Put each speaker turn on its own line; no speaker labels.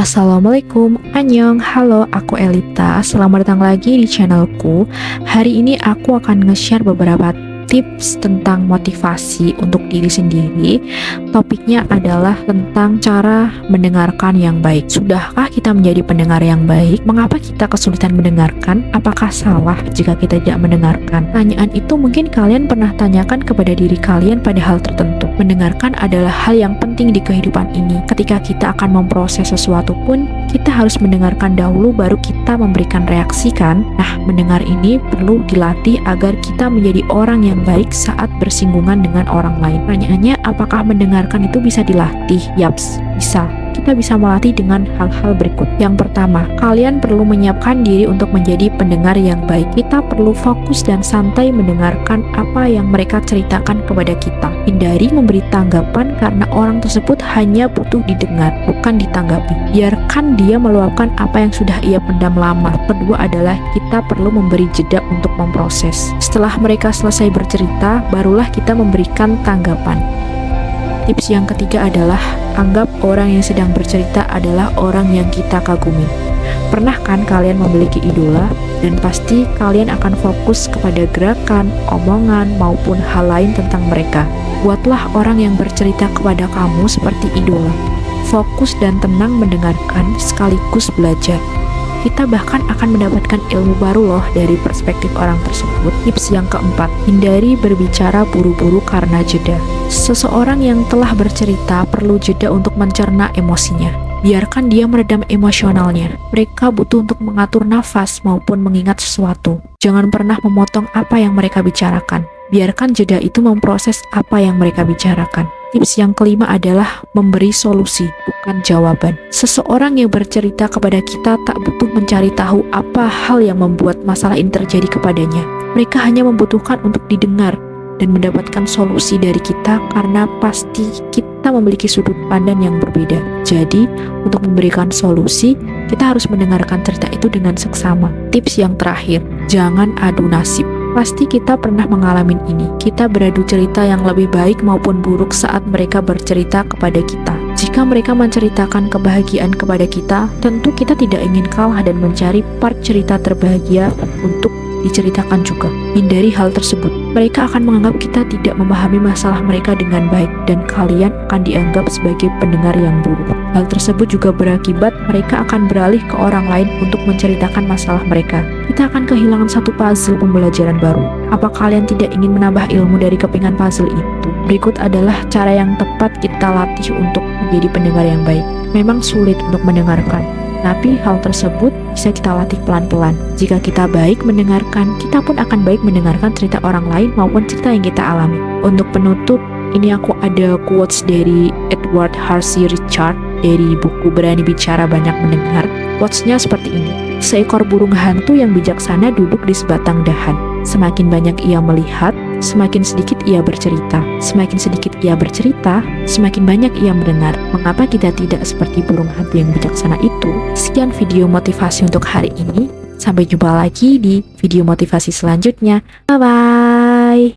Assalamualaikum, annyeong, halo, aku Elita. Selamat datang lagi di channelku. Hari ini aku akan nge-share beberapa tips tentang motivasi untuk diri sendiri. Topiknya adalah tentang cara mendengarkan yang baik. Sudahkah kita menjadi pendengar yang baik? Mengapa kita kesulitan mendengarkan? Apakah salah jika kita tidak mendengarkan? Pertanyaan itu mungkin kalian pernah tanyakan kepada diri kalian pada hal tertentu. Mendengarkan adalah hal yang penting di kehidupan ini. Ketika kita akan memproses sesuatu pun, kita harus mendengarkan dahulu baru kita memberikan reaksi kan? Nah, mendengar ini perlu dilatih agar kita menjadi orang yang baik saat bersinggungan dengan orang lain. Pertanyaannya, apakah mendengarkan itu bisa dilatih? Yaps, bisa. Kita bisa melatih dengan hal-hal berikut. Yang pertama, kalian perlu menyiapkan diri untuk menjadi pendengar yang baik. Kita perlu fokus dan santai mendengarkan apa yang mereka ceritakan kepada kita. Hindari memberi tanggapan karena orang tersebut hanya butuh didengar, bukan ditanggapi. Biarkan dia meluapkan apa yang sudah ia pendam lama. Kedua adalah kita perlu memberi jeda untuk memproses. Setelah mereka selesai bercerita, barulah kita memberikan tanggapan. Tips yang ketiga adalah anggap orang yang sedang bercerita adalah orang yang kita kagumi. Pernah kan kalian memiliki idola? Dan pasti kalian akan fokus kepada gerakan, omongan, maupun hal lain tentang mereka. Buatlah orang yang bercerita kepada kamu seperti idola. Fokus dan tenang mendengarkan sekaligus belajar. Kita bahkan akan mendapatkan ilmu baru loh dari perspektif orang tersebut. Tips yang keempat, hindari berbicara buru-buru karena jeda. Seseorang yang telah bercerita perlu jeda untuk mencerna emosinya. Biarkan dia meredam emosionalnya. Mereka butuh untuk mengatur nafas maupun mengingat sesuatu. Jangan pernah memotong apa yang mereka bicarakan. Biarkan jeda itu memproses apa yang mereka bicarakan. Tips yang kelima adalah memberi solusi, bukan jawaban. Seseorang yang bercerita kepada kita tak butuh mencari tahu apa hal yang membuat masalah ini terjadi kepadanya. Mereka hanya membutuhkan untuk didengar dan mendapatkan solusi dari kita karena pasti kita memiliki sudut pandang yang berbeda. Jadi, untuk memberikan solusi, kita harus mendengarkan cerita itu dengan seksama. Tips yang terakhir, jangan adu nasib. Pasti kita pernah mengalami ini. Kita beradu cerita yang lebih baik maupun buruk saat mereka bercerita kepada kita. Jika mereka menceritakan kebahagiaan kepada kita, tentu kita tidak ingin kalah dan mencari part cerita terbahagia untuk diceritakan juga. Hindari hal tersebut. Mereka akan menganggap kita tidak memahami masalah mereka dengan baik dan kalian akan dianggap sebagai pendengar yang buruk. Hal tersebut juga berakibat mereka akan beralih ke orang lain untuk menceritakan masalah mereka. Kita akan kehilangan satu puzzle pembelajaran baru. Apa kalian tidak ingin menambah ilmu dari kepingan puzzle itu? Berikut adalah cara yang tepat kita latih untuk menjadi pendengar yang baik. Memang sulit untuk mendengarkan, tapi hal tersebut bisa kita latih pelan-pelan. Jika kita baik mendengarkan, kita pun akan baik mendengarkan cerita orang lain maupun cerita yang kita alami. Untuk penutup, ini aku ada quotes dari Edward Harsey Richard dari buku Berani Bicara Banyak Mendengar. Quotes-nya seperti ini. Seekor burung hantu yang bijaksana duduk di sebatang dahan. Semakin banyak ia melihat, semakin sedikit ia bercerita. Semakin sedikit ia bercerita, semakin banyak ia mendengar. Mengapa kita tidak seperti burung hantu yang bijaksana itu? Sekian video motivasi untuk hari ini. Sampai jumpa lagi di video motivasi selanjutnya. Bye-bye!